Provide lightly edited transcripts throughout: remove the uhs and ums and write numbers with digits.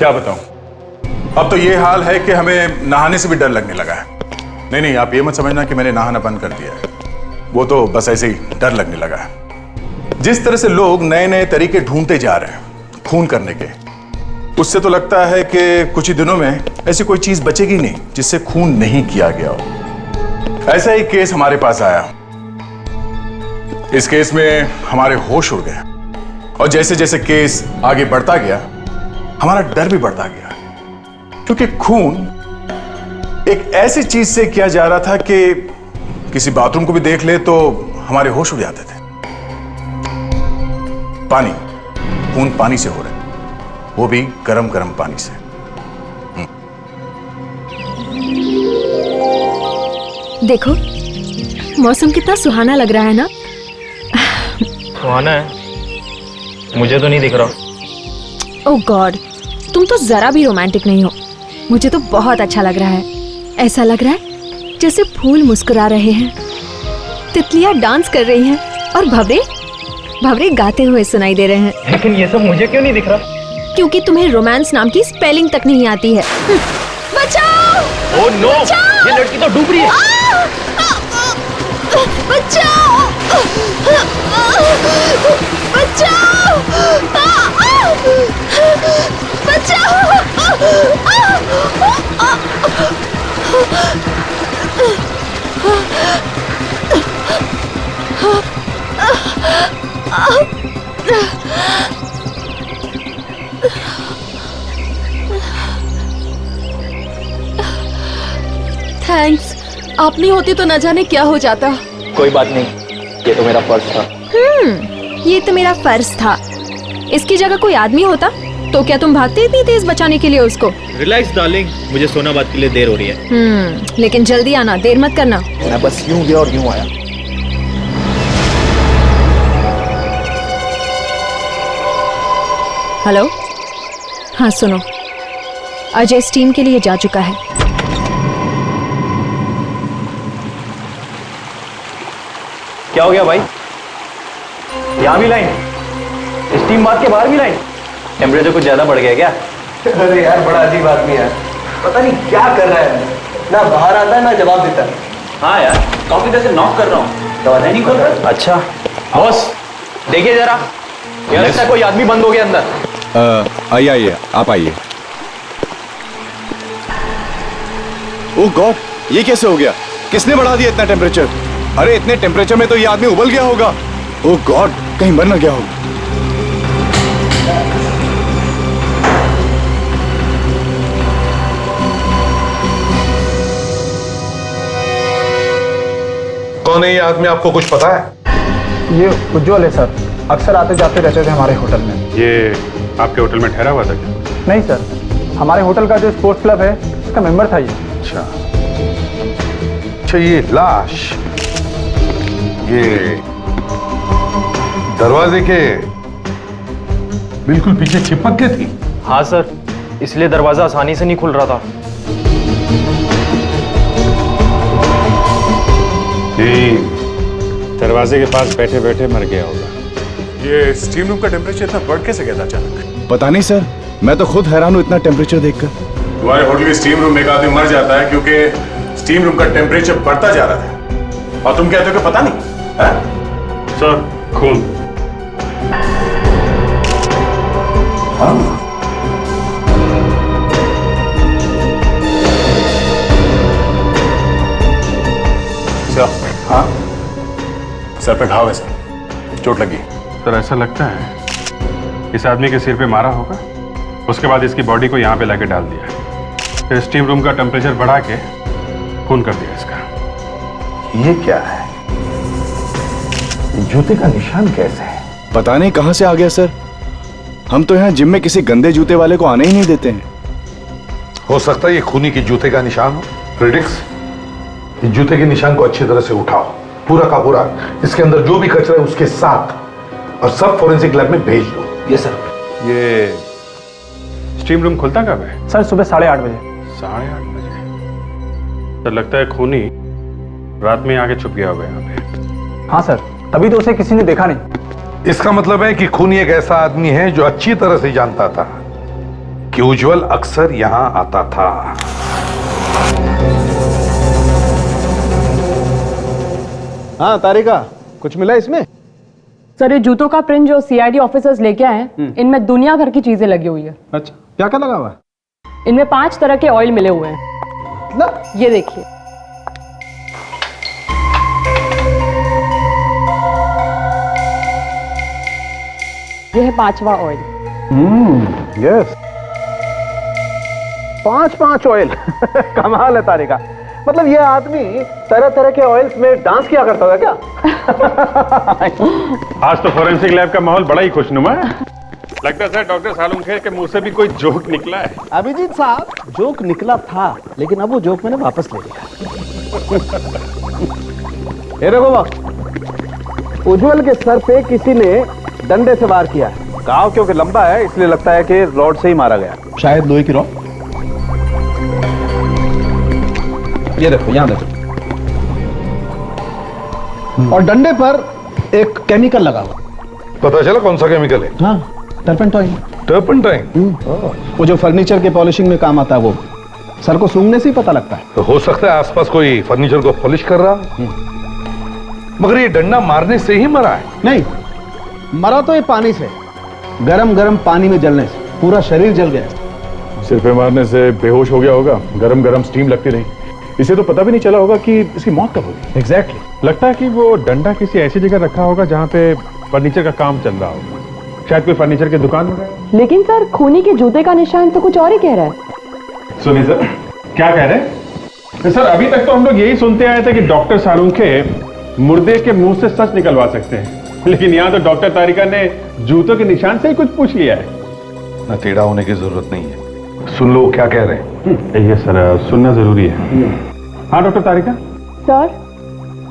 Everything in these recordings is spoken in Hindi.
क्या बताऊं, अब तो ये हाल है कि हमें नहाने से भी डर लगने लगा है। नहीं, आप ये मत समझना कि मैंने नहाना बंद कर दिया है, वो तो बस ऐसे ही डर लगने लगा है। जिस तरह से लोग नए नए तरीके ढूंढते जा रहे हैं खून करने के, उससे तो लगता है कि कुछ ही दिनों में ऐसी कोई चीज बचेगी नहीं जिससे खून नहीं किया गया हो। ऐसा ही केस हमारे पास आया। इस केस में हमारे होश उड़ गए और जैसे जैसे केस आगे बढ़ता गया हमारा डर भी बढ़ता गया, क्योंकि खून एक ऐसी चीज से किया जा रहा था कि किसी बाथरूम को भी देख ले तो हमारे होश उड़ जाते थे। पानी, खून पानी से हो रहा है, वो भी गरम गरम पानी से। देखो मौसम कितना सुहाना लग रहा है ना। सुहाना है? मुझे तो नहीं दिख रहा। ओह गॉड, तुम तो जरा भी रोमांटिक नहीं हो। मुझे तो बहुत अच्छा लग रहा है। ऐसा लग रहा है जैसे फूल मुस्कुरा रहे हैं, तितलियां डांस कर रही हैं और भंवरे गाते हुए सुनाई दे रहे हैं। लेकिन ये सब मुझे क्यों नहीं दिख रहा? क्योंकि तुम्हें रोमांस नाम की स्पेलिंग तक नहीं आती है। बचाओ! ओह नो, ये लड़की तो डूब रही है। बचाओ! बचाओ! बचाओ! थैंक्स, आप नहीं होती तो न जाने क्या हो जाता। कोई बात नहीं, ये तो मेरा फर्ज था। ये तो मेरा फर्ज था। इसकी जगह कोई आदमी होता तो क्या तुम भागते इतनी तेज बचाने के लिए उसको? रिलैक्स डार्लिंग, मुझे सोनाबाद के लिए देर हो रही है। लेकिन जल्दी आना, देर मत करना। मैं बस यूं गया और यूं आया। हेलो, हाँ सुनो, अजय स्टीम के लिए जा चुका है। क्या हो गया भाई? यहाँ भी लाइन? स्टीम बात के बाहर भी लाइन? टेम्परेचर कुछ ज्यादा बढ़ गया क्या? अरे यार बड़ा अजीब आदमी है, पता नहीं क्या कर रहा है। ना बाहर आता है ना जवाब देता है। हाँ यार, काफी देर से नॉक कर रहा हूँ, दरवाजा नहीं खोल रहा। अच्छा बॉस, देखिए जरा, यार लगता है कोई आदमी बंद हो गया अंदर। आइए आप आइए। ओह गॉड, ये कैसे हो गया? किसने बढ़ा दिया इतना टेम्परेचर? अरे इतने टेम्परेचर में तो ये आदमी उबल गया होगा। ओह गॉड, कहीं मर ना गया होगा। कौन है ये आदमी, आपको कुछ पता है? ये उज्जवल है सर, अक्सर आते जाते रहते थे हमारे होटल में। ये आपके होटल में ठहरा हुआ था क्या? नहीं सर, हमारे होटल का जो स्पोर्ट्स क्लब है उसका मेंबर था ये। अच्छा, ये लाश ये दरवाजे के बिल्कुल पीछे चिपक के थी। हाँ सर, इसलिए दरवाजा आसानी से नहीं खुल रहा था। दरवाजे के पास बैठे बैठे मर गया होगा। ये स्टीम रूम का टेम्परेचर इतना बढ़ कैसे गया था अचानक? पता नहीं सर, मैं तो खुद हैरान हूँ इतना टेम्परेचर देखकर। तुम्हारे होटल के स्टीम रूम में एक आदमी मर जाता है क्योंकि स्टीम रूम का टेम्परेचर बढ़ता जा रहा था, और तुम कहते हो कि पता नहीं? सर, खून। हाँ, सर पे घाव है सर, चोट लगी। सर ऐसा लगता है इस आदमी के सिर पे मारा होगा, उसके बाद इसकी बॉडी को यहाँ पे लाके डाल दिया, फिर स्टीम रूम का टेम्परेचर बढ़ा के खून कर दिया इसका। ये क्या है? जूते का निशान कैसे है? पता नहीं कहां से आ गया सर। हम तो यहाँ जिम में किसी गंदे जूते वाले को आने ही नहीं देते हैं। हो सकता है ये खूनी के जूते का निशान हो। प्रेडिक्स, इस जूते के निशान को अच्छी तरह से उठाओ, पूरा का पूरा, इसके अंदर जो भी कचरा है उसके साथ, और सब फोरेंसिक लैब में भेज दो। ये सर। ये स्टीम रूम खुलता कब है? सर सुबह 8:30 बजे। 8:30 बजे? तो लगता है खूनी रात में आके छुप गया होगा यहाँ पे। हाँ सर, तभी तो उसे किसी ने देखा नहीं। इसका मतलब है कि खूनी एक ऐसा आदमी है जो अच्छी तरह से जानता था कि उज्जवल अक्सर यहां आता था। हाँ तारिका, कुछ मिला इसमें? सर, ये जूतों का प्रिंट जो सीआईडी ऑफिसर्स लेके आए हैं, इनमें दुनिया भर की चीजें लगी हुई है। अच्छा, क्या क्या लगा हुआ है? इनमें 5 तरह के ऑयल मिले हुए हैं। मतलब? ये देखिए। ये है 5वां ऑयल। Yes, 5 oil. कमाल है तारिका। मतलब ये आदमी तरह तरह के ऑयल्स में डांस किया करता था क्या? आज तो फोरेंसिक लैब का माहौल बड़ा ही खुशनुमा है। लगता है डॉक्टर सालुंखे के मुंह से भी कोई जोक निकला है। अभिजीत साहब, जोक निकला था, लेकिन अब वो जोक मैंने वापस ले लिया। ये देखो बाप, उज्जवल के सर पे किसी ने डंडे से वार किया है। घाव क्योंकि लंबा है इसलिए लगता है कि रॉड से ही मारा गया, शायद लोहे की रॉड। ये देखो, यहां देखो, और डंडे पर एक केमिकल लगा हुआ। पता चला कौन सा केमिकल है? हाँ, टर्पेंटाइन। टर्पेंटाइन? वो जो फर्नीचर के पॉलिशिंग में काम आता है, वो सर को सूंघने से ही पता लगता है। तो हो सकता है आसपास कोई फर्नीचर को पॉलिश कर रहा, मगर ये डंडा मारने से ही मरा है। नहीं, मरा तो ये पानी से, गरम गरम पानी में जलने से पूरा शरीर जल गया। सिर पे मारने से बेहोश हो गया होगा, गरम गरम स्टीम लगती रही, इसे तो पता भी नहीं चला होगा कि इसकी मौत कब होगी। एग्जैक्टली। लगता है कि वो डंडा किसी ऐसी जगह रखा होगा जहाँ पे फर्नीचर का काम चल रहा होगा। शायद कोई फर्नीचर की दुकान हो गया। लेकिन सर, खूनी के जूते का निशान तो कुछ और ही कह रहा है। सुनिए सर, क्या कह रहे हैं? सर, अभी तक तो हम लोग यही सुनते आए थे कि डॉक्टर सालुंखे मुर्दे के मुंह से सच निकलवा सकते हैं, लेकिन यहाँ तो डॉक्टर तारिका ने जूतों के निशान से ही कुछ पूछ लिया है। न टेढ़ा होने की जरूरत नहीं है, सुन लो क्या कह रहे हैं। ये सर, सुनना जरूरी है। हाँ डॉक्टर तारिका। सर,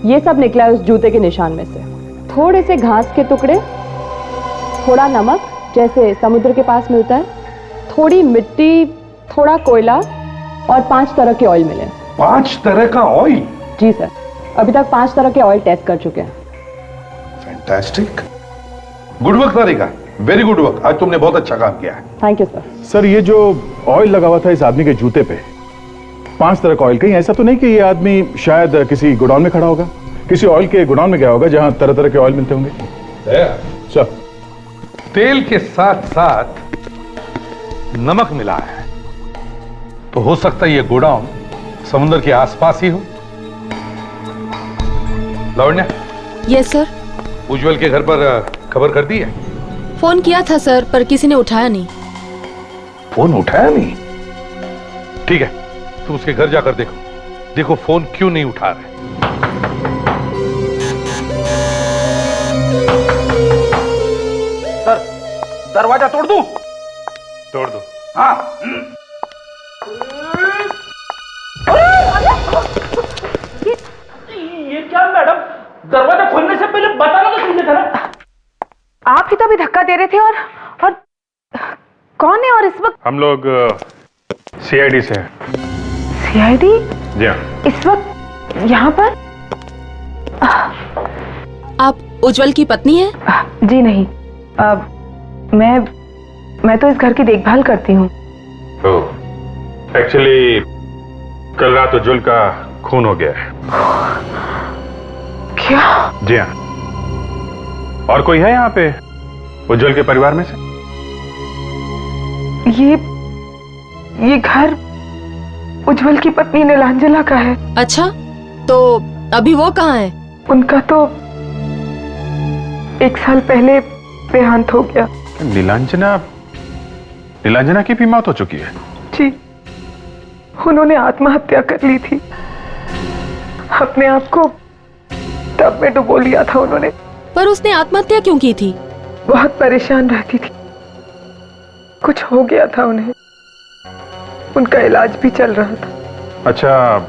ये सब निकला है उस जूते के निशान में से। थोड़े से घास के टुकड़े, थोड़ा नमक जैसे समुद्र के पास मिलता है, थोड़ी मिट्टी, थोड़ा कोयला और 5 तरह के ऑयल मिले। 5 तरह का ऑयल? जी सर, अभी तक 5 तरह के ऑयल टेस्ट कर चुके हैं। फैंटास्टिक, गुड वर्क तारिका, वेरी गुड वर्क। आज तुमने बहुत अच्छा काम किया है। Thank you sir. सर, ये जो ऑयल लगा हुआ था इस आदमी के जूते पे, 5 तरह का ऑयल, कहीं ऐसा तो नहीं कि ये आदमी शायद किसी गोडाउन में खड़ा होगा, किसी ऑयल के गोडाउन में गया होगा जहां तरह तरह के ऑयल मिलते होंगे? सर, तेल के साथ साथ नमक मिला है, तो हो सकता है ये गोडाउन समुद्र के आसपास ही हो। Lavanya, yes sir. उज्जवल के घर पर खबर कर दी है? फोन किया था सर, पर किसी ने उठाया नहीं। फोन उठाया नहीं? ठीक है, तुम उसके घर जाकर देखो, देखो फोन क्यों नहीं उठा रहे। सर, दरवाजा तोड़ दूं? तोड़ दो। हाँ। ये क्या मैडम, दरवाजा खोलने से पहले बताना तो चाहिए था ना। आप ही तो अभी धक्का दे रहे थे। और कौन है? और इस वक्त हम लोग सीआईडी से हैं। सीआईडी? जी हाँ। इस वक्त यहाँ पर? आप उज्जवल की पत्नी हैं? जी नहीं, मैं तो इस घर की देखभाल करती हूँ। एक्चुअली कल रात उज्जवल का खून हो गया है। क्या? जी हाँ। और कोई है यहाँ पे उज्जवल के परिवार में से? ये घर उज्जवल की पत्नी नीलांजना का है। अच्छा, तो अभी वो कहाँ है? उनका तो 1 साल पहले देहांत हो गया। नीलांजना की भी मौत हो चुकी है? जी, उन्होंने आत्महत्या कर ली थी। अपने आप को टब में डुबो लिया था उन्होंने। पर उसने आत्महत्या क्यों की थी? बहुत परेशान रहती थी, कुछ हो गया था उन्हें, उनका इलाज भी चल रहा था। अच्छा,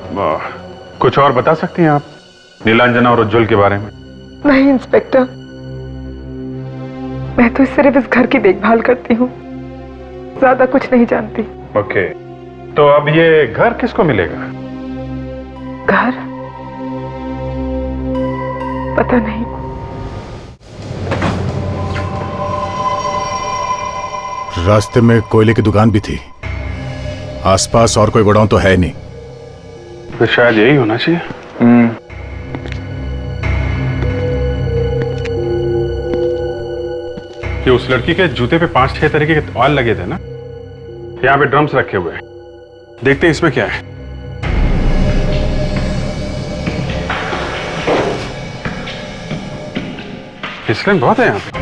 कुछ और बता सकती हैं आप नीलांजना और उज्जवल के बारे में? नहीं इंस्पेक्टर, मैं तो सिर्फ इस घर की देखभाल करती हूँ, ज्यादा कुछ नहीं जानती। ओके, तो अब ये घर किसको मिलेगा? घर? पता नहीं। रास्ते में कोयले की दुकान भी थी। आसपास और कोई गोडाउन तो है नहीं। तो शायद यही होना चाहिए। कि उस लड़की के जूते पे 5-6 तरीके के ऑयल लगे थे ना। यहाँ पे ड्रम्स रखे हुए हैं, देखते हैं इसमें क्या है। फिसलन बहुत है यहाँ पे।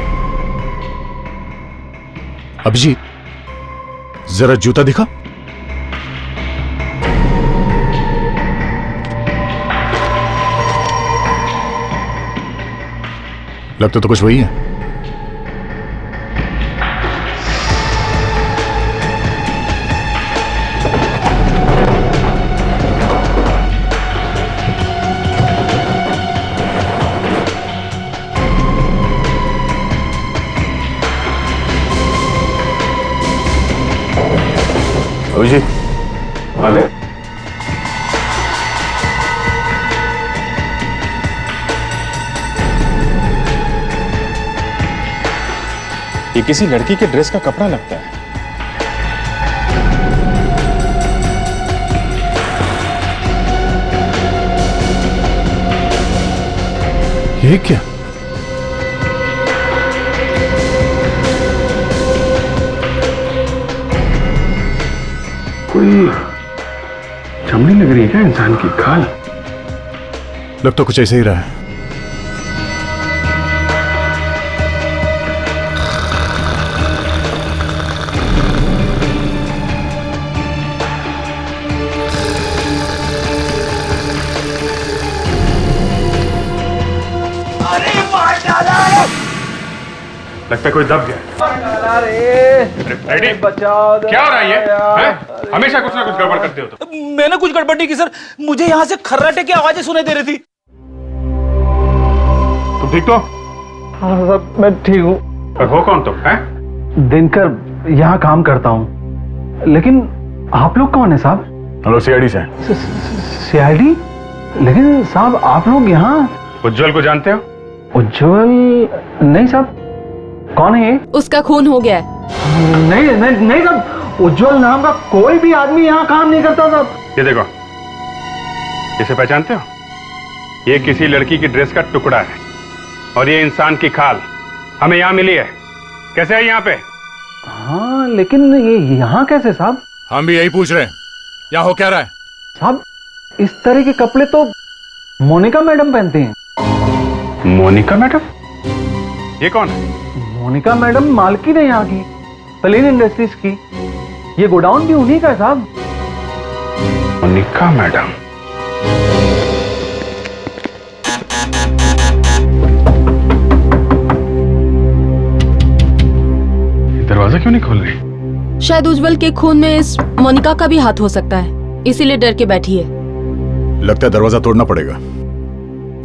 अभिजीत, जरा जूता दिखा। लगता तो कुछ वही है। अभिजीत, अरे ये किसी लड़की के ड्रेस का कपड़ा लगता है। ये क्या? कोई चमड़ी लग रही है क्या इंसान की? खाल लग तो कुछ ऐसे ही रहा है। लगता है कोई दब गया। रेडी? बचाओ, क्या हो रहा है ये? हैं? हमेशा कुछ ना कुछ गड़बड़ करते हो तो। मैंने कुछ गड़बड़ नहीं की सर, मुझे यहाँ से खर्राटे की आवाजें सुनाई दे रही थी। तुम ठीक तो? हाँ सर, मैं ठीक हूँ। पर हो कौन तुम? हैं? दिनकर यहाँ काम करता हूँ, लेकिन आप लोग कौन है साहब? हम लोग सीआईडी से। सीआईडी? लेकिन साहब आप लोग यहाँ? उज्जवल को जानते हो? उज्जवल? नहीं साहब। कौन है ये? उसका खून हो गया है। नहीं नहीं नहीं साहब, उज्जवल नाम का कोई भी आदमी यहाँ काम नहीं करता साहब। ये देखो, इसे पहचानते हो? ये किसी लड़की की ड्रेस का टुकड़ा है और ये इंसान की खाल हमें यहाँ मिली है। कैसे है यहाँ पे? हाँ, लेकिन ये यहाँ कैसे साहब? हम भी यही पूछ रहे हैं, यहाँ हो क्या रहा है? साहब, इस तरह के कपड़े तो मोनिका मैडम पहनती हैं। मोनिका मैडम? ये कौन है? मोनिका मैडम मालकिन है यहाँ की, प्लेन इंडस्ट्रीज की। ये गोडाउन भी उन्हीं का है साहब। मोनिका मैडम? दरवाजा क्यों नहीं खोल रही? शायद उज्जवल के खून में इस मोनिका का भी हाथ हो सकता है, इसीलिए डर के बैठी है। लगता है दरवाजा तोड़ना पड़ेगा।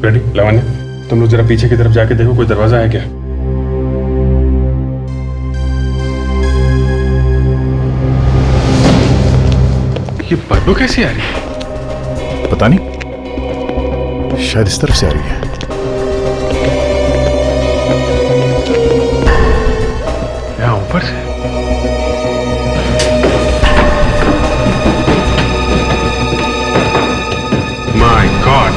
रेडी? लावण्य, तुम लोग जरा पीछे की तरफ जाके देखो, कोई दरवाजा है क्या? ये बदबू कैसी आ रही है? पता नहीं, शायद इस तरफ से आ रही है। यहाँ ऊपर से? My God!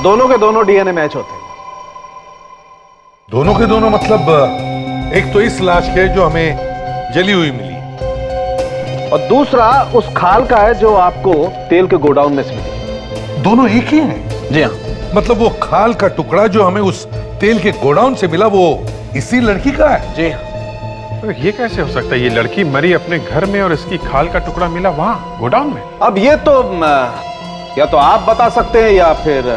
दोनों के दोनों डीएनए मैच होते हैं। दोनों के दोनों मतलब एक तो इस लाश के जो हमें जली हुई मिली, और दूसरा उस खाल का है जो आपको तेल के गोडाउन में से मिली। दोनों एक ही हैं? जी हाँ। मतलब वो खाल का टुकड़ा जो हमें उस तेल के गोडाउन से मिला वो इसी लड़की का है? जी हाँ। तो ये कैसे हो सकता है? ये लड़की मरी अपने घर में और इसकी खाल का टुकड़ा मिला वहां गोडाउन में। अब ये तो या तो आप बता सकते हैं या फिर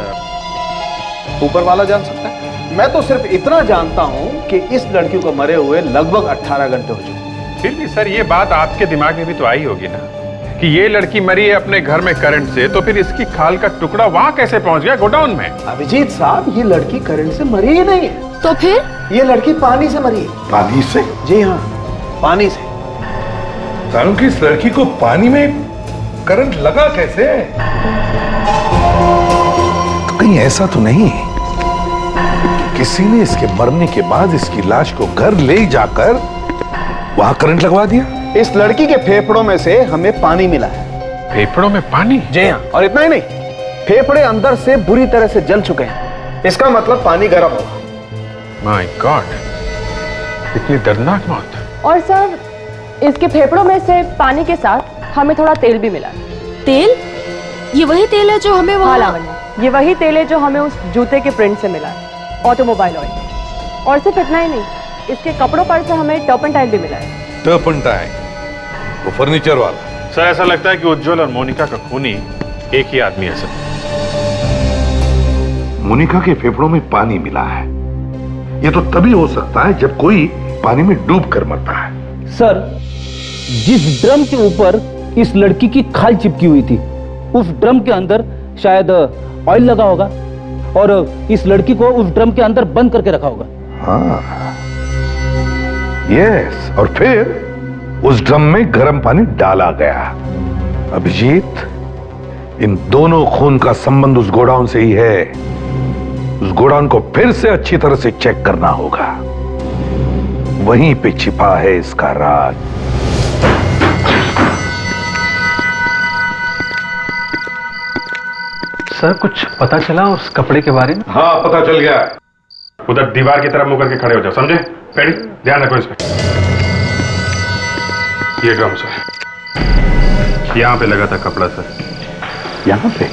ऊपर वाला जान सकता है। मैं तो सिर्फ इतना जानता हूं कि इस लड़की को मरे हुए लगभग 18 घंटे हो चुके। फिर भी सर, ये बात आपके दिमाग में भी तो आई होगी ना कि ये लड़की मरी है अपने घर में करंट से, तो फिर इसकी खाल का टुकड़ा वहां कैसे पहुंच गया गोडाउन में? अभिजीत साहब, ये लड़की करंट से मरी ही नहीं है। तो फिर? ये लड़की पानी से मरी है। पानी से? जी हाँ, पानी से। कारण कि इस लड़की को पानी में करंट लगा कैसे? तो कहीं ऐसा तो नहीं किसी ने इसके मरने के बाद इसकी लाश को घर ले जाकर वहां करंट लगवा दिया। इस लड़की के फेफड़ों में से हमें पानी मिला है। फेफड़ों में पानी? जी हाँ, और इतना ही नहीं, फेफड़े अंदर से बुरी तरह से जल चुके हैं। इसका मतलब पानी गर्म होगा। माय गॉड, इतनी दर्दनाक मौत। और सर, इसके फेफड़ों में से पानी के साथ हमें थोड़ा तेल भी मिला है। तेल? ये वही तेल है जो हमें हाँ वहाँ? लावण्या, ये वही तेल है जो हमें उस जूते के प्रिंट से मिला है, ऑटोमोबाइल ऑयल। और सिर्फ इतना ही नहीं, इसके कपड़ों पर से हमें टर्पेंटाइल भी मिला है। टर्पेंटाइल? वो फर्नीचर वाला? सर ऐसा लगता है कि उज्जवल और मोनिका का खूनी एक ही आदमी है सर। मोनिका के फेफड़ों में पानी मिला है। ये तो तभी हो सकता है जब कोई पानी में डूब कर मरता है। सर, जिस ड्रम के ऊपर इस लड़की की खाल चिपकी हुई थी, उस ड्रम के अंदर शायद ऑयल लगा होगा और इस लड़की को उस ड्रम के अंदर बंद करके रखा होगा। हाँ, यस, और फिर उस ड्रम में गर्म पानी डाला गया। अभिजीत, इन दोनों खून का संबंध उस गोडाउन से ही है। उस गोडाउन को फिर से अच्छी तरह से चेक करना होगा। वहीं पे छिपा है इसका राज। सर, कुछ पता चला उस कपड़े के बारे में? हाँ, पता चल गया। उधर दीवार की तरफ मुंह करके खड़े हो जाओ, समझे? पेड़ी, ध्यान रखो इस पे। ये ड्रम सर, यहाँ पे लगा था कपड़ा सर। यहाँ पे?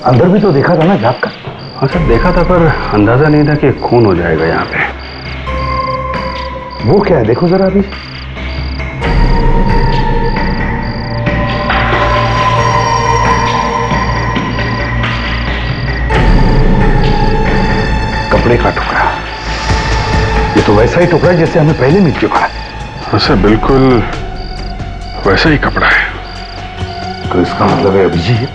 अंदर भी तो देखा था ना झाँक कर? हाँ सर, देखा था, पर अंदाजा नहीं था कि खून हो जाएगा यहाँ पे। वो क्या है, देखो जरा अभी। कपड़े का टुकड़ा। ये तो वैसा ही टुकड़ा जैसे हमें पहले मिल चुका है। हाँ सर, बिल्कुल वैसा ही कपड़ा है। तो इसका मतलब है अभिजीत,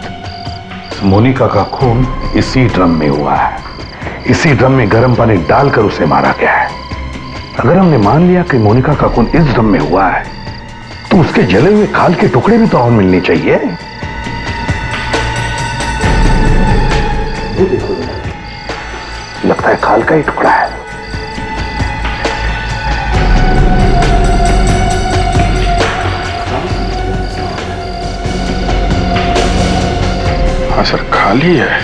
मोनिका का खून इसी ड्रम में हुआ है। इसी ड्रम में गर्म पानी डालकर उसे मारा गया है। अगर हमने मान लिया कि मोनिका का खून इस ड्रम में हुआ है, तो उसके जले हुए खाल के टुकड़े भी तो और मिलने चाहिए। ये देखो, लगता है खाल का ही टुकड़ा है। हाँ सर, खाली है।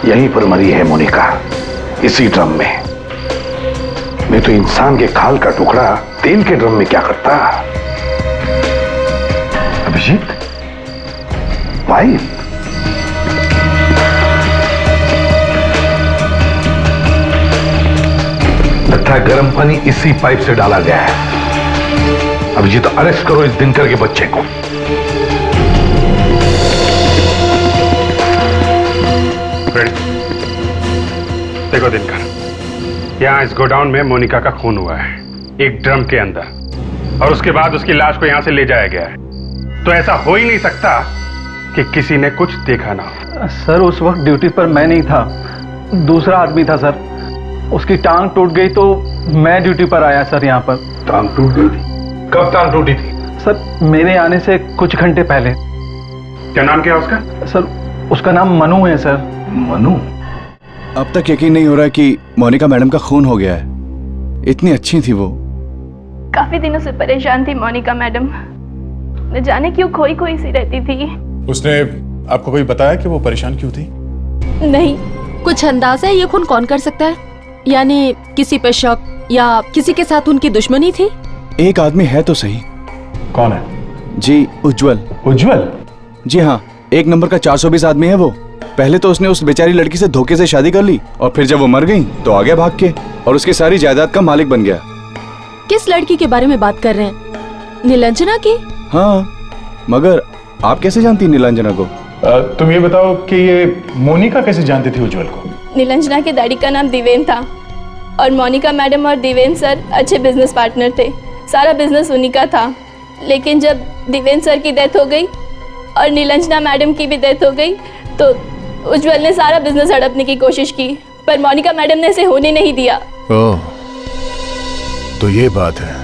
यहीं पर मरी है मोनिका, इसी ड्रम में। नहीं तो इंसान के खाल का टुकड़ा तेल के ड्रम में क्या करता? अभिजीत, पाइप। लगता है गर्म पानी इसी पाइप से डाला गया है। अभिजीत, अरेस्ट करो इस दिनकर के बच्चे को। देखो दिनकर, यहाँ इस गोडाउन में मोनिका का खून हुआ है, एक ड्रम के अंदर, और उसके बाद उसकी लाश को यहाँ से ले जाया गया है। तो ऐसा हो ही नहीं सकता कि किसी ने कुछ देखा ना हो। सर, उस वक्त ड्यूटी पर मैं नहीं था, दूसरा आदमी था सर। उसकी टांग टूट गई तो मैं ड्यूटी पर आया सर यहाँ पर। टांग टूट गई थी? कब टांग टूटी थी? सर, मेरे आने से कुछ घंटे पहले। क्या नाम क्या है उसका? सर, उसका नाम मनु है सर। मनु? अब तक यकीन नहीं हो रहा कि मोनिका मैडम का खून हो गया है। इतनी अच्छी थी वो। काफी दिनों से परेशान थी मोनिका मैडम, न जाने क्यों खोई खोई सी रहती थी। उसने आपको कोई बताया कि वो परेशान क्यों थी? नहीं, कुछ अंदाजा है ये खून कौन कर सकता है? यानी किसी पे शक या किसी के साथ उनकी दुश्मनी थी? एक आदमी है तो सही। कौन है? जी, उज्जवल। उज्जवल? जी हाँ, 1 नंबर का 420 आदमी है वो। पहले तो उसने उस बेचारी लड़की से धोखे से शादी कर ली, और फिर जब वो मर गई तो आ गया भाग के, और उसकी सारी जायदाद का मालिक बन गया। किस लड़की के बारे में बात कर रहे हैं? नीलांजना की? हाँ, मगर आप कैसे जानती नीलांजना को? तुम ये बताओ कि ये मोनिका कैसे जानती थी उज्जवल को? नीलांजना के डैडी का नाम दिवेन था, और मोनिका मैडम और दिवेन सर अच्छे बिजनेस पार्टनर थे। सारा बिजनेस उन्हीं का था। लेकिन जब दिवेन सर की डेथ हो गई और नीलांजना मैडम की भी डेथ हो गई, तो उज्जवल ने सारा बिजनेस हड़पने की कोशिश की, पर मोनिका मैडम ने इसे होने नहीं दिया। ओह, तो ये बात है।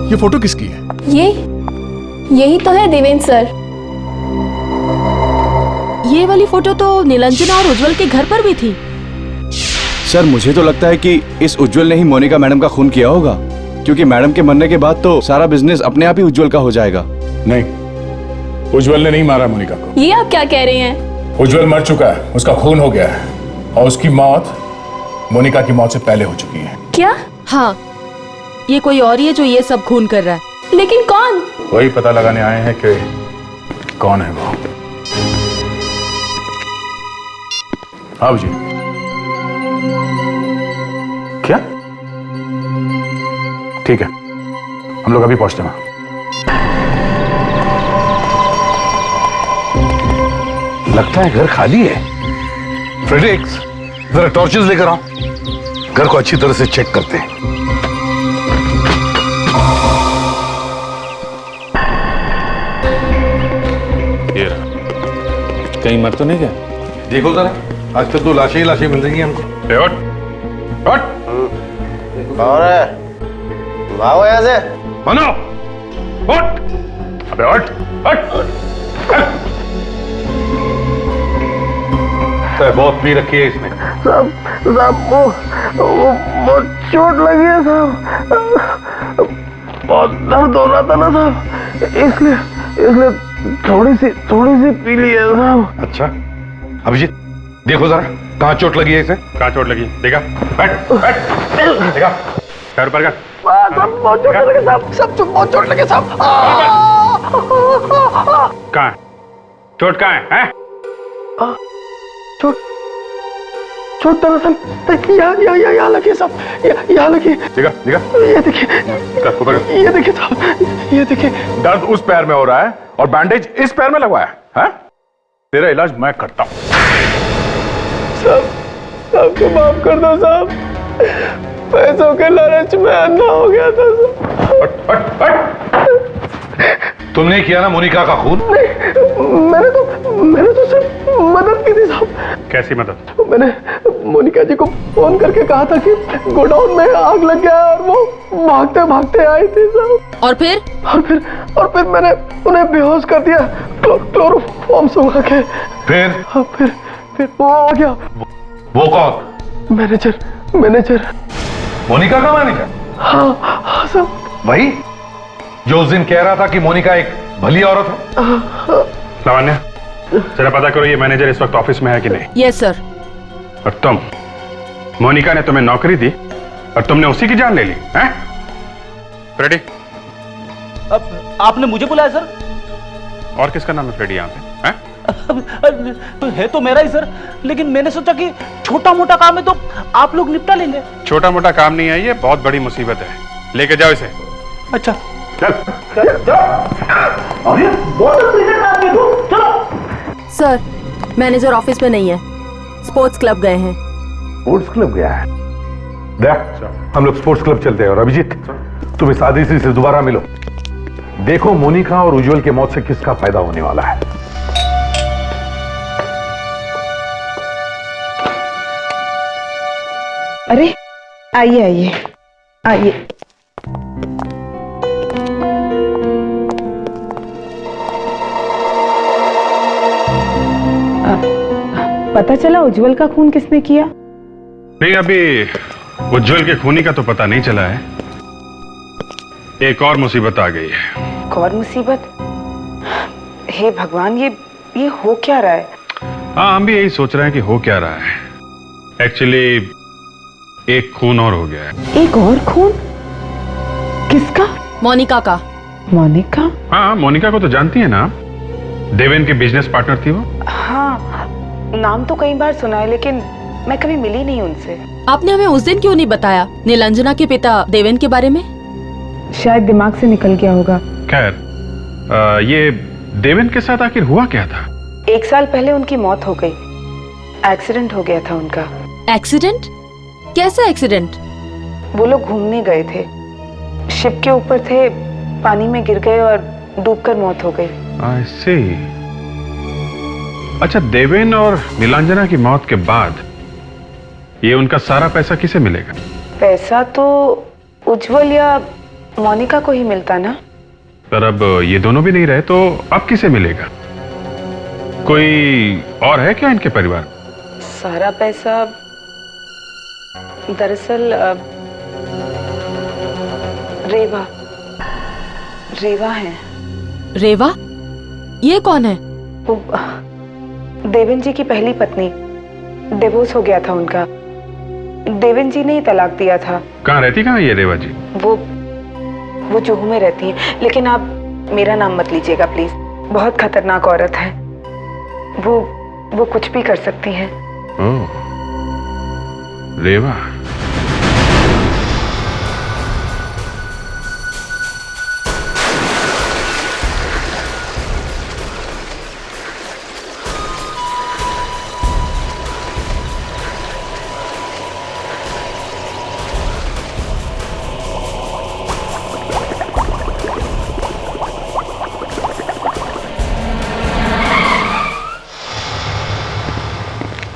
ये फोटो किसकी है? यही तो है देवेंद्र सर। ये वाली फोटो तो नीलांजना और उज्जवल के घर पर भी थी। सर मुझे तो लगता है कि इस उज्जवल ने ही मोनिका मैडम का खून किया होगा, क्योंकि मैडम के मरने के बाद तो सारा बिजनेस अपने आप ही उज्जवल का हो जाएगा। नहीं, उज्जवल ने नहीं मारा मोनिका को। ये आप क्या कह रहे हैं? उज्जवल मर चुका है, उसका खून हो गया है और उसकी मौत मोनिका की मौत से पहले हो चुकी है। क्या? हाँ, ये कोई और ही है जो ये सब खून कर रहा है। लेकिन कौन? वही पता लगाने आए हैं कि कौन है वो। हाँ जी। क्या? ठीक है, हम लोग अभी पहुंचते हैं। लगता है घर खाली है। फ्रेडरिक्स, जरा टॉर्चेस लेकर आओ, घर को अच्छी तरह से चेक करते हैं। ये रहा। कहीं मर तो नहीं गया? देखो जरा, आज तक तो लाशें ही लाशें मिल रही हैं हमको। हट। कौन है? भागो यहाँ से। मनो, हट। अबे हट, हट, हट। बहुत पी रखी है इसने। साहब वो चोट लगी है साहब, बहुत दर्द हो रहा था ना साहब, इसलिए थोड़ी सी पी ली है साहब। अच्छा, अभिजीत देखो जरा, कहाँ चोट लगी है इसे? कहाँ चोट लगी? देखा? बैठ, बैठ, देखा? पैर ऊपर कर। सब बहुत चोट लगे साहब, सब बहुत चोट लगे साहब। कहाँ है? चोट कहाँ है? हैं? चोट दरअसल यहाँ लगी साहब, यहाँ लगी। देखा? ये देखिए, ये देखिए साहब, ये देखिए। दर्द उस पैर में हो रहा है और बैंडेज इस पैर में लगवाया है? तेरा इलाज मैं करता हूं। साहब को माफ कर दो साहब, पैसों के लालच में अंधा हो गया था साहब। तुमने किया ना मोनिका का खून? नहीं, मैंने तो सिर्फ मदद की थी साहब। कैसी मदद? मैंने मोनिका जी को फोन करके कहा था कि गोडाउन में आग लग गया और वो भागते भागते आए थे साहब। और फिर मैंने उन्हें बेहोश कर दिया क्लोरोफॉर्म सुंघा के। फिर वो आ गया। वो कौन? मैनेजर। मोनिका का मैनेजर? हाँ साहब। वही जो उस दिन कह रहा था कि मोनिका एक भली औरत है। लावण्या, जरा पता करो ये मैनेजर इस वक्त ऑफिस में है कि नहीं। Yes sir. और तुम, मोनिका ने तुम्हें नौकरी दी और तुमने उसी की जान ले ली, हैं? फ्रेडी? अब आपने मुझे बुलाया सर? और किसका नाम है फ्रेडी यहाँ पे? हैं? है तो मेरा ही सर, लेकिन मैंने सोचा कि छोटा मोटा काम है तो आप लोग निपटा लेंगे। छोटा मोटा काम नहीं है, ये बहुत बड़ी मुसीबत है। लेके जाओ इसे। अच्छा चल। सर, मैनेजर ऑफिस में नहीं है, स्पोर्ट्स क्लब गए हैं। स्पोर्ट्स क्लब गया है? देख, हम लोग स्पोर्ट्स क्लब चलते हैं। और अभिजीत, तुम इस आदित्य से दोबारा मिलो, देखो मोनिका और उज्जवल की मौत से किसका फायदा होने वाला है। अरे आइए। पता चला उज्जवल का खून किसने किया? नहीं, अभी उज्जवल के खूनी का तो पता नहीं चला है। एक और मुसीबत आ गई है। एक और मुसीबत? हे भगवान, ये हो क्या रहा है? हाँ, हम भी यही सोच रहे हैं कि हो क्या रहा है। एक्चुअली एक खून और हो गया है। एक और खून? किसका? मोनिका का। मोनिका? हाँ, मोनिका को तो जानती है ना, देवेन की बिजनेस पार्टनर थी वो। हाँ, नाम तो कई बार सुना है, लेकिन मैं कभी मिली नहीं उनसे। आपने हमें उस दिन क्यों नहीं बताया नीलांजना के पिता देवेन के बारे में? शायद दिमाग से निकल गया होगा। खैर, ये देवेन के साथ आखिर हुआ क्या था? 1 साल पहले उनकी मौत हो गई, एक्सीडेंट हो गया था उनका। एक्सीडेंट? कैसा एक्सीडेंट? वो लोग घूमने गए थे, शिप के ऊपर थे, पानी में गिर गए और डूबकर मौत हो गई। I see। अच्छा, देवेन और नीलांजना की मौत के बाद ये उनका सारा पैसा किसे मिलेगा? पैसा तो उज्जवल या मोनिका को ही मिलता ना। पर अब ये दोनों भी नहीं रहे तो अब किसे मिलेगा? कोई और है क्या इनके परिवार में? सारा पैसा दरअसल रेवा है। रेवा? ये कौन है? वो देवेन जी की पहली पत्नी, डिवोर्स हो गया था उनका। देवेन जी ने ही तलाक दिया था। कहाँ रहती कहाँ ये रेवा जी? वो जुहू में रहती हैं, लेकिन आप मेरा नाम मत लीजिएगा प्लीज। बहुत खतरनाक औरत है। वो कुछ भी कर सकती है। ओह, रेवा।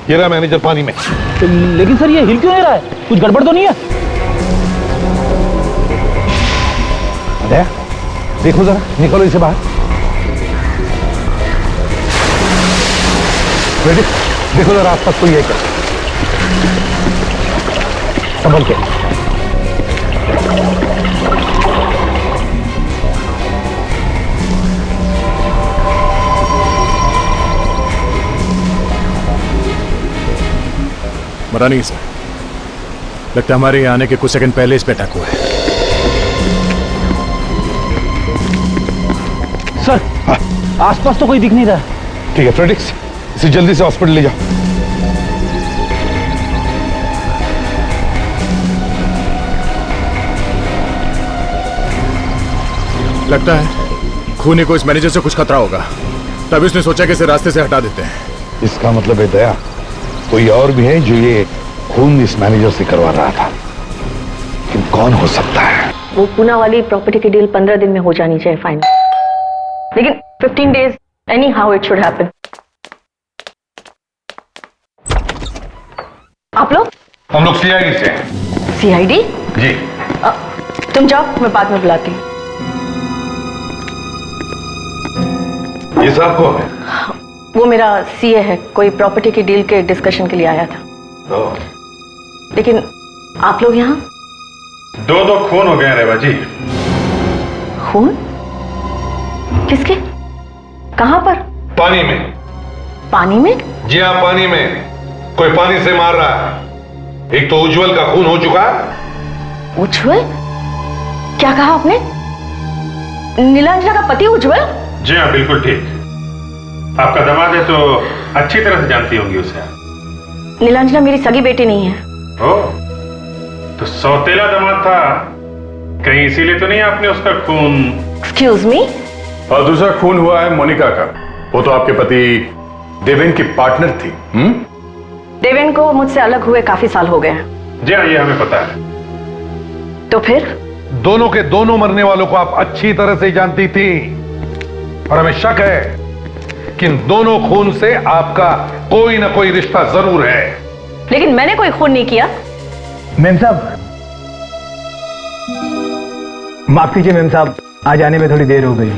ये रहा मैनेजर पानी में। लेकिन सर ये हिल क्यों नहीं रहा है? कुछ गड़बड़ तो नहीं है? अरे देखो जरा, निकलो इसे बाहर। देखो जरा आसपास कोई है क्या? संभल के। मरा नहीं सर। लगता है हमारे यहाँ आने के कुछ सेकंड पहले इस पे अटैक हुआ है। सर आसपास तो कोई दिख नहीं रहा। ठीक है फ्रेडिक्स, इसे जल्दी से हॉस्पिटल ले जाओ। लगता है खूनी को इस मैनेजर से कुछ खतरा होगा, तभी उसने सोचा कि इसे रास्ते से हटा देते हैं। इसका मतलब है दया, कोई और भी है जो ये खून इस मैनेजर से करवा रहा था। लेकिन कौन हो सकता है? वो पूना वाली प्रॉपर्टी की डील 15 दिन में हो जानी चाहिए फाइनल, लेकिन 15 days any how it should happen. आप लोग? हम लोग सीआईडी से हैं। सीआईडी? जी। तुम जाओ, मैं बाद में बुलाती हूँ। ये साहब कौन है? वो मेरा सीए है, कोई प्रॉपर्टी की डील के डिस्कशन के लिए आया था। लेकिन आप लोग यहाँ? दो खून हो गए रेवा जी। खून? किसके? कहाँ पर? पानी में। पानी में? जी हाँ, पानी में। कोई पानी से मार रहा है। एक तो उज्जवल का खून हो चुका है। उज्जवल? क्या कहा आपने? नीलांजना का पति उज्जवल? जी हाँ, बिल्कुल ठीक। आपका दामाद है तो अच्छी तरह से जानती होंगी उसे। नीलांजना मेरी सगी बेटी नहीं है। ओह, तो सौतेला दामाद था कहीं, इसीलिए तो नहीं आपने उसका खून? Excuse me? और दूसरा खून हुआ है मोनिका का। वो तो आपके पति देवेन की पार्टनर थी। देवेन को मुझसे अलग हुए काफी साल हो गए हैं। जी हाँ, ये हमें पता है। तो फिर? दोनों के दोनों मरने वालों को आप अच्छी तरह से जानती थी, और हमें शक है कि इन दोनों खून से आपका कोई ना कोई रिश्ता जरूर है। लेकिन मैंने कोई खून नहीं किया। मेम साहब, माफ कीजिए मेम साहब, आज आने में थोड़ी देर हो गई।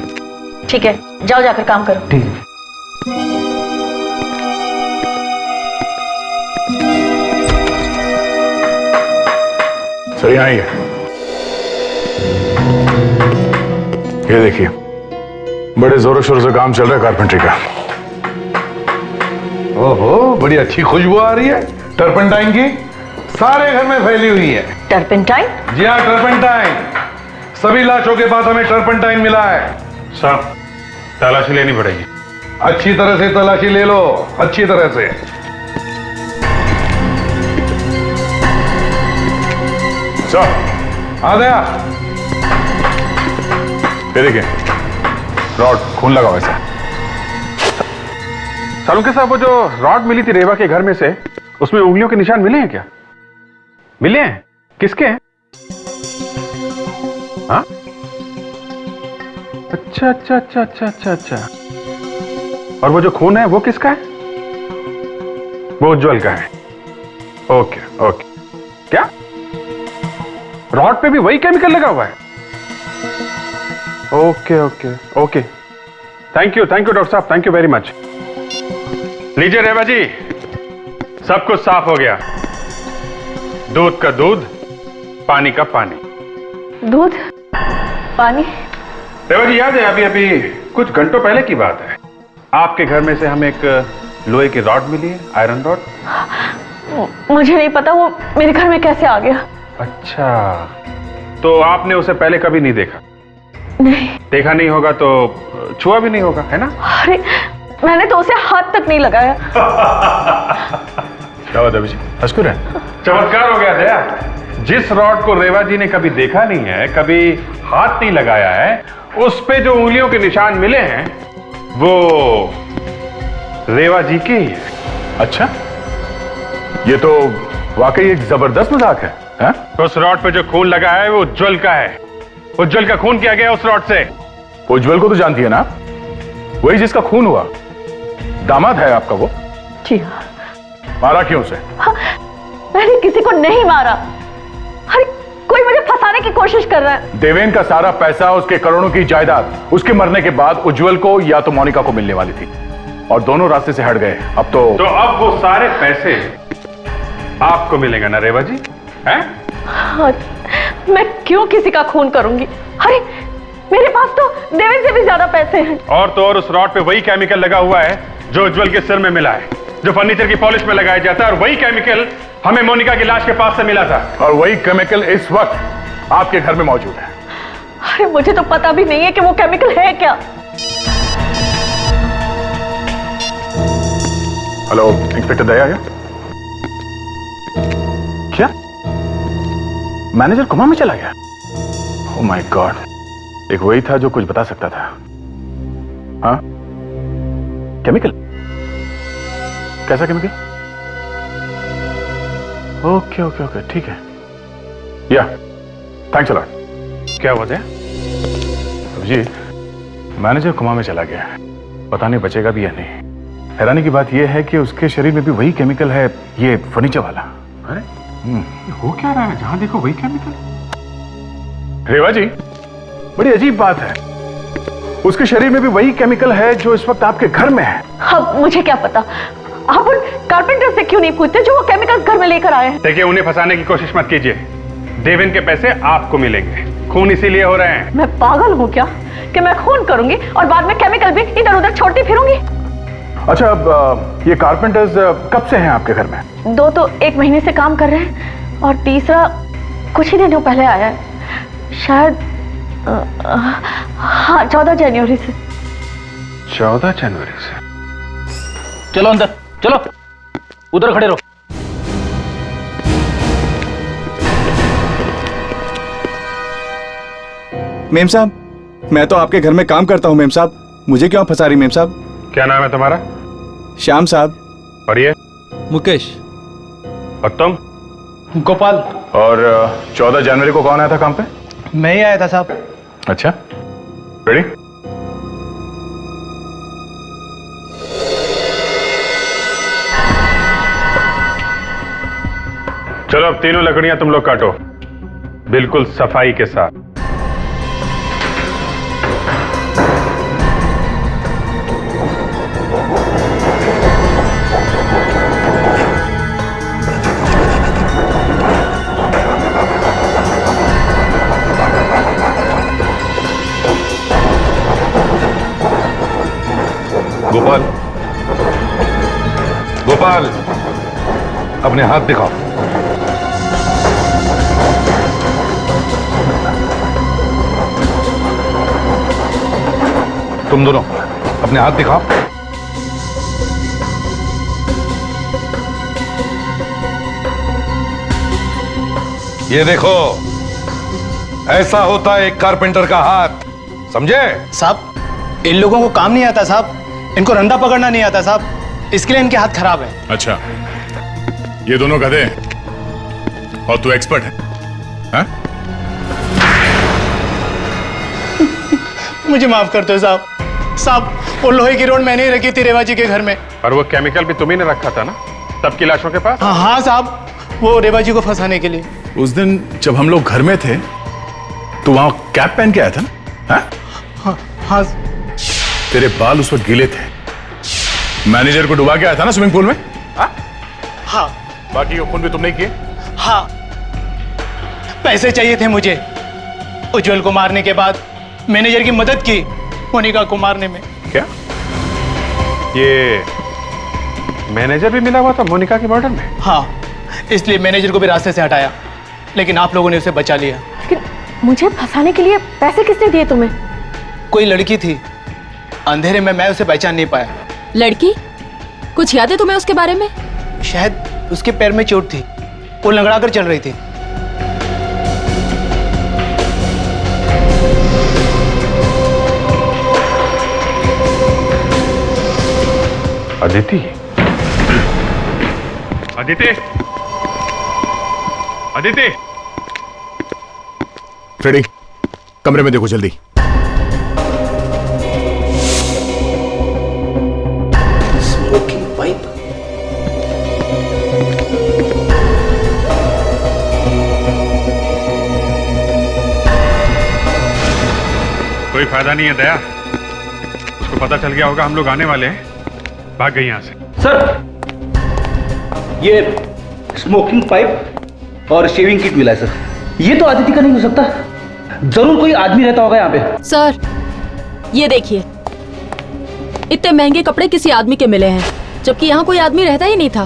ठीक है, जाओ जाकर काम करो। ठीक है। सर यहाँ ही है। ये देखिए, बड़े जोरों शोरों से काम चल रहा है कारपेंट्री का। ओहो, बड़ी अच्छी खुशबू आ रही है टर्पेंटाइन की, सारे घर में फैली हुई है। टर्पेंटाइन? जी हाँ, टर्पेंटाइन। सभी लाशों के बाद हमें टर्पेंटाइन मिला है। साहब, तलाशी लेनी पड़ेगी। अच्छी तरह से तलाशी ले लो, अच्छी तरह से। सर, आ गया। ये देखिए, रॉड खून लगा हुआ है। सालुंके साहब, वो जो रॉड मिली थी रेवा के घर में से, उसमें उंगलियों के निशान मिले हैं क्या? मिले हैं? किसके हैं? हाँ? अच्छा अच्छा अच्छा अच्छा अच्छा अच्छा। और वो जो खून है वो किसका है? वो उज्जवल का है। Okay okay. क्या रॉड पे भी वही केमिकल लगा हुआ है? Okay okay okay, thank you doctor साहब, थैंक यू वेरी मच। लीजिए रेवा जी, सब कुछ साफ हो गया। दूध का दूध, पानी का पानी। दूध पानी? रेवा जी याद है अभी अभी कुछ घंटों पहले की बात है, आपके घर में से हमें एक लोहे की रॉड मिली है, आयरन रॉड। मुझे नहीं पता वो मेरे घर में कैसे आ गया। अच्छा, तो आपने उसे पहले कभी नहीं देखा? नहीं। देखा नहीं होगा तो छुआ भी नहीं होगा, है ना? अरे मैंने तो उसे हाथ तक नहीं लगाया। क्या बात है जी, हंस रहे? चमत्कार हो गया दया। जिस रॉड को रेवा जी ने कभी देखा नहीं है, कभी हाथ नहीं लगाया है, उस पे जो उंगलियों के निशान मिले हैं वो रेवा जी के ही है। अच्छा, ये तो वाकई एक जबरदस्त मजाक है, है? उस रॉड पे जो खून लगा है वो उज्जवल का है। उज्जवल का खून किया गया उस रॉड से। उज्जवल को तो जानती है ना, वही जिसका खून हुआ, दामाद है आपका वो। जी हाँ। मारा क्यों उसे? हाँ, मैंने किसी को नहीं मारा। अरे कोई मुझे फंसाने की कोशिश कर रहा है। देवेन का सारा पैसा, उसके करोड़ों की जायदाद उसके मरने के बाद उज्जवल को या तो मोनिका को मिलने वाली थी, और दोनों रास्ते से हट गए। अब तो अब वो सारे पैसे आपको मिलेंगे ना रेवा जी, हैं? हाँ, मैं क्यों किसी का खून करूंगी? अरे मेरे पास तो देवेन से भी ज्यादा पैसे हैं। और तो और उस रॉड पे वही केमिकल लगा हुआ है जो उज्जवल के सिर में मिला है, जो फर्नीचर की पॉलिश में लगाया जाता है, और वही केमिकल हमें मोनिका की लाश के पास से मिला था। और वही केमिकल इस वक्त आपके घर में मौजूद है। अरे मुझे तो पता भी नहीं है कि वो केमिकल है क्या। हेलो, इंस्पेक्टर दया है? क्या मैनेजर कोमा में चला गया? ओह माय गॉड, एक वही था जो कुछ बता सकता था। हाँ, केमिकल? कैसा केमिकल? ओके ओके ओके, ठीक है। या थैंक्स अ लॉट। क्या हुआ है? जी, मैनेजर कोमा में चला गया, पता नहीं बचेगा भी या नहीं। हैरानी की बात यह है कि उसके शरीर में भी वही केमिकल है, ये फर्नीचर वाला। अरे हो क्या रहा है? जहां देखो वही केमिकल। रेवा जी, बड़ी अजीब बात है, उसके शरीर में भी वही केमिकल है जो इस वक्त आपके घर में है। अब मुझे क्या पता, आप उन कारपेंटर से क्यों नहीं पूछते जो वो केमिकल घर में लेकर आए हैं? देखिए, उन्हें फंसाने की कोशिश मत कीजिए। देवेन के पैसे आपको मिलेंगे, खून इसीलिए हो रहे हैं। मैं पागल हूँ क्या कि मैं खून करूंगी और बाद में केमिकल भी इधर उधर छोड़ती फिरूंगी? अच्छा, अब ये कारपेंटर्स कब से हैं आपके घर में? 2 तो 1 महीने से काम कर रहे हैं, और तीसरा कुछ ही दिनों पहले आया है, शायद हाँ 14 जनवरी से। 14 जनवरी से? चलो अंदर, चलो उधर खड़े रहो। मेम साहब, मैं तो आपके घर में काम करता हूँ मेम साहब, मुझे क्यों फंसा रही मेम साहब? क्या नाम है तुम्हारा? श्याम साहब। और ये? मुकेश। और तुम? गोपाल। और 14 जनवरी को कौन आया था काम पे? मैं ही आया था साहब। अच्छा, रेडी? चलो अब तीनों लकड़ियां तुम लोग काटो, बिल्कुल सफाई के साथ। गोपाल, गोपाल, अपने हाथ दिखाओ। तुम दोनों अपने हाथ दिखाओ। ये देखो, ऐसा होता है एक कारपेंटर का हाथ, समझे? साहब, इन लोगों को काम नहीं आता साहब, इनको रंदा पकड़ना नहीं आता साहब, इसके लिए इनके हाथ खराब है। अच्छा, ये दोनों गधे हैं और तू एक्सपर्ट है, हाँ? मुझे माफ कर दो साहब। साहब, वो लोहे की रोड मैंने ही रखी थी रेवा जी के घर में। और वो केमिकल भी तुम्ही ने रखा था ना सबकी लाशों के पास? हाँ साहब, वो रेवा जी को फंसाने के लिए। उस दिन जब हम लोग घर में थे तो वहां कैप पहन के आया था ना? हाँ? हाँ। तेरे बाल उस वक्त गीले थे, मैनेजर को डुबा के आया था ना स्विमिंग पूल में? हाँ। बाकी खून भी तुमने किए? हाँ, पैसे चाहिए थे मुझे। उज्जवल को मारने के बाद मैनेजर की मदद की मोनिका को मारने में। क्या ये मैनेजर भी मिला हुआ था मोनिका के मर्डर में? हाँ, इसलिए मैनेजर को भी रास्ते से हटाया, लेकिन आप लोगों ने उसे बचा लिया। लेकिन मुझे फंसाने के लिए पैसे किसने दिए तुम्हें? कोई लड़की थी, अंधेरे में मैं उसे पहचान नहीं पाया। लड़की? कुछ याद है तुम्हें उसके बारे में? शायद उसके पैर में चोट थी, वो लंगड़ा कर चल रही थी। अदिति, अदिति, अदिति, फ्रेडी, कमरे में देखो जल्दी। Smoking pipe. कोई फायदा नहीं है दया, उसको पता चल गया होगा हम लोग आने वाले हैं, भाग गई यहां से। सर, ये स्मोकिंग पाइप और शेविंग किट मिला है सर। ये तो अदिति का नहीं हो सकता, जरूर कोई आदमी रहता होगा यहाँ पे। सर, ये देखिए, इतने महंगे कपड़े किसी आदमी के मिले हैं, जबकि यहाँ कोई आदमी रहता ही नहीं था,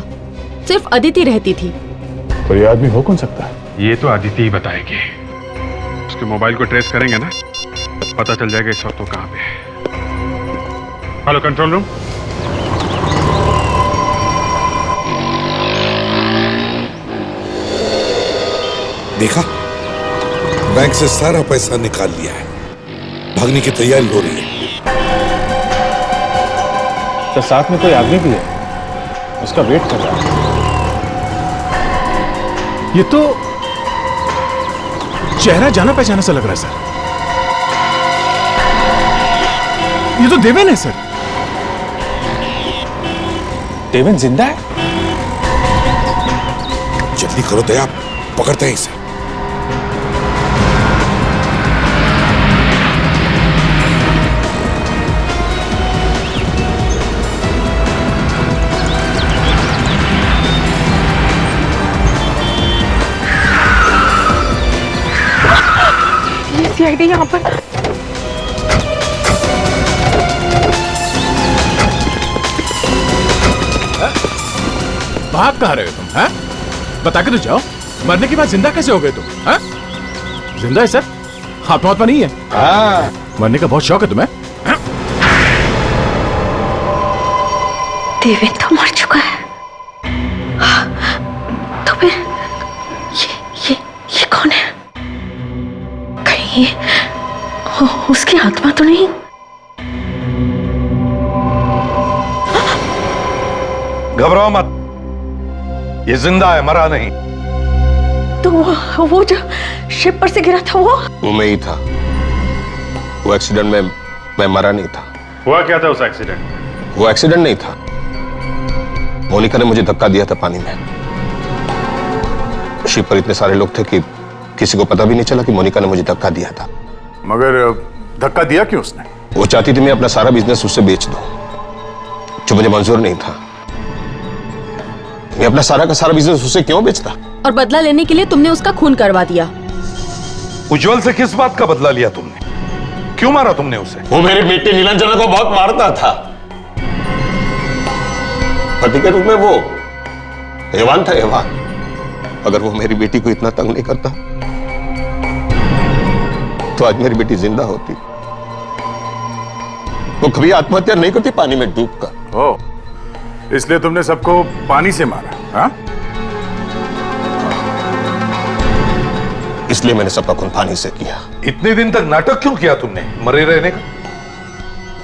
सिर्फ अदिति रहती थी। पर ये आदमी हो कौन सकता है? ये तो अदिति ही बताएगी। उसके मोबाइल को ट्रेस करेंगे ना, पता चल जाएगा इस वक्त वो कहाँ पे है। Hello control room. देखा, बैंक से सारा पैसा निकाल लिया है, भागने की तैयारी हो रही है। तो साथ में कोई आदमी भी है, उसका वेट कर रहा है। ये तो चेहरा जाना पहचाना सा लग रहा है सर। ये तो देवेन है सर। देवेन जिंदा है? जल्दी करो दया, पकड़ते हैं इसे। सीआईडी यहाँ पर। भाग कहाँ रहे हो तुम? हैं? बता के तो जाओ, मरने के बाद जिंदा कैसे हो गए तुम? हैं? जिंदा है सर, आत्मा नहीं है। हाँ। मरने का बहुत शौक है तुम्हें? देवेन तो मर चुका है। तो फिर ये कौन है? कहीं उसकी आत्मा तो नहीं? घबराओ मत, ये जिंदा है, मरा नहीं। तो वो जो शिप पर से गिरा था वो मैं ही था। वो एक्सीडेंट में मैं मरा नहीं था। हुआ क्या था उस एक्सीडेंट? वो एक्सीडेंट नहीं था, मोनिका ने मुझे धक्का दिया था पानी में। शिप पर इतने सारे लोग थे कि किसी को पता भी नहीं चला कि मोनिका ने मुझे धक्का दिया था। मगर धक्का दिया क्यों उसने? वो चाहती थी मैं अपना सारा बिजनेस उससे बेच दूं, जो मुझे मंजूर नहीं था। मैं अपना सारा का सारा बिजनेस उससे क्यों बेचता? और बदला लेने के लिए तुमने उसका खून करवा दिया। उज्जवल से किस बात का बदला लिया तुमने? क्यों मारा तुमने उसे? वो मेरी बेटी नीलांजना को बहुत मारता था। पति के रूप में वो हैवान था, हैवान। अगर वो मेरी बेटी को इतना तंग नहीं करता तो आज मेरी बेटी जिंदा होती। वो कभी आत्महत्या नहीं करती पानी में डूबकर। ओह, इसलिए तुमने सबको पानी से मारा? हाँ? इसलिए मैंने सबका खून पानी से किया। इतने दिन तक नाटक क्यों किया तुमने मरे रहने का?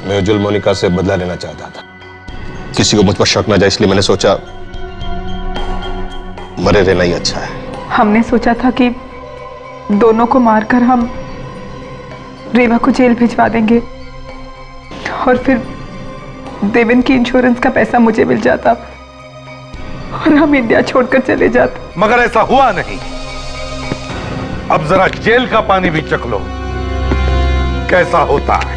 मैं उज्जवल मोनिका से बदला लेना चाहता था, किसी को मुझ पर शक न जाए, इसलिए मैंने सोचा मरे रहना ही अच्छा है। हमने सोचा था कि दोनों को मारकर हम रेवा को जेल भिजवा देंगे और फिर देवेन की इंश्योरेंस का पैसा मुझे मिल जाता और हम इंडिया छोड़कर चले जाते। मगर ऐसा हुआ नहीं। अब जरा जेल का पानी भी चख लो, कैसा होता है।